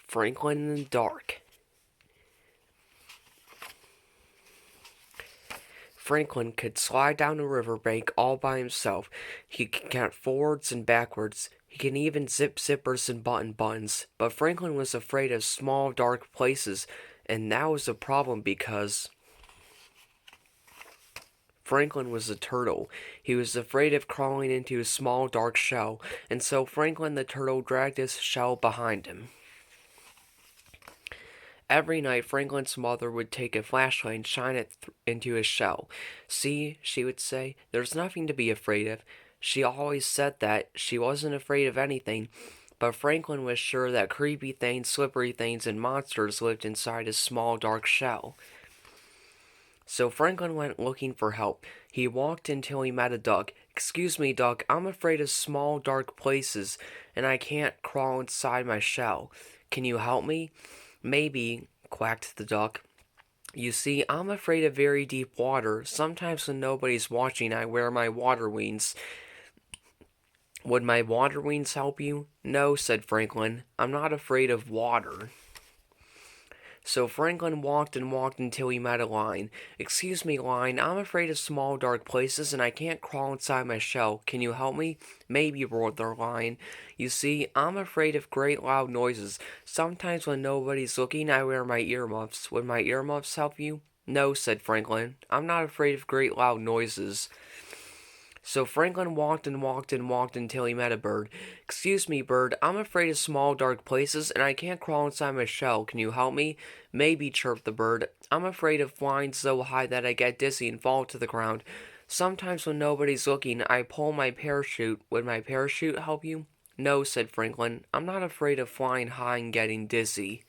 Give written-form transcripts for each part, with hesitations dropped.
Franklin in the dark. Franklin could slide down a riverbank all by himself. He could count forwards and backwards. He can even zip zippers and button buttons. But Franklin was afraid of small, dark places, and that was a problem because Franklin was a turtle. He was afraid of crawling into a small, dark shell, and so Franklin the turtle dragged his shell behind him. Every night, Franklin's mother would take a flashlight and shine it into his shell. "See," she would say, "there's nothing to be afraid of." She always said that she wasn't afraid of anything, but Franklin was sure that creepy things, slippery things, and monsters lived inside his small, dark shell. So Franklin went looking for help. He walked until he met a duck. "Excuse me, duck, I'm afraid of small, dark places, and I can't crawl inside my shell. Can you help me?" "Maybe," quacked the duck. "You see, I'm afraid of very deep water. Sometimes when nobody's watching, I wear my water wings." "Would my water wings help you?" "No," said Franklin. "I'm not afraid of water." So Franklin walked and walked until he met a lion. "Excuse me, lion, I'm afraid of small dark places and I can't crawl inside my shell. Can you help me?" "Maybe," roared the lion. "You see, I'm afraid of great loud noises. Sometimes when nobody's looking, I wear my earmuffs. Would my earmuffs help you?" "No," said Franklin. "I'm not afraid of great loud noises." So Franklin walked and walked and walked until he met a bird. "Excuse me, bird, I'm afraid of small dark places and I can't crawl inside my shell. Can you help me?" "Maybe," chirped the bird. "I'm afraid of flying so high that I get dizzy and fall to the ground. Sometimes when nobody's looking, I pull my parachute. Would my parachute help you?" "No," said Franklin. "I'm not afraid of flying high and getting dizzy."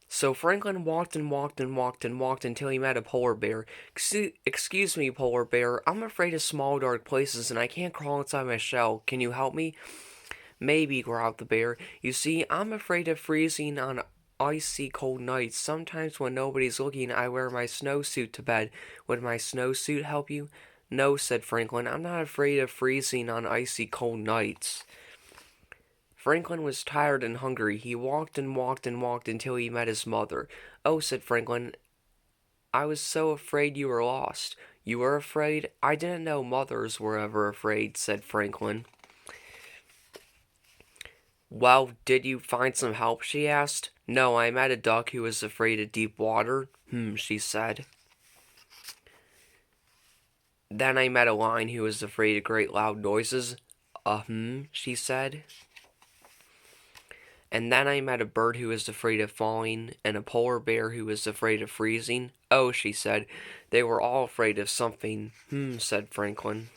So Franklin walked and walked and walked and walked until he met a polar bear. "Excuse me, polar bear, I'm afraid of small dark places and I can't crawl inside my shell. Can you help me?" "Maybe," growled the bear. "You see, I'm afraid of freezing on icy cold nights. Sometimes when nobody's looking, I wear my snowsuit to bed. Would my snowsuit help you?" "No," said Franklin. "I'm not afraid of freezing on icy cold nights." Franklin was tired and hungry. He walked and walked and walked until he met his mother. "Oh," said Franklin, "I was so afraid you were lost." "You were afraid? I didn't know mothers were ever afraid," said Franklin. "Well, did you find some help?" she asked. "No, I met a duck who was afraid of deep water." She said. "Then I met a lion who was afraid of great loud noises." She said. "And then I met a bird who was afraid of falling, and a polar bear who was afraid of freezing." "Oh," she said, "they were all afraid of something." Said Franklin.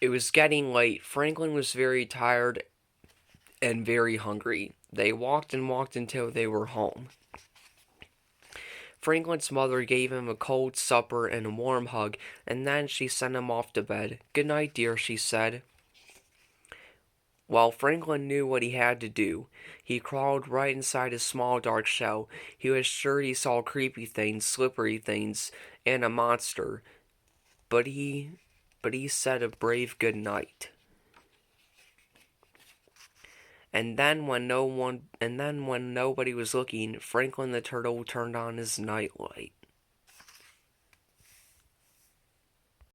It was getting late. Franklin was very tired and very hungry. They walked and walked until they were home. Franklin's mother gave him a cold supper and a warm hug, and then she sent him off to bed. "Good night, dear," she said. Well, Franklin knew what he had to do. He crawled right inside his small dark shell. He was sure he saw creepy things, slippery things, and a monster. But he said a brave good night. And then when nobody was looking, Franklin the turtle turned on his nightlight.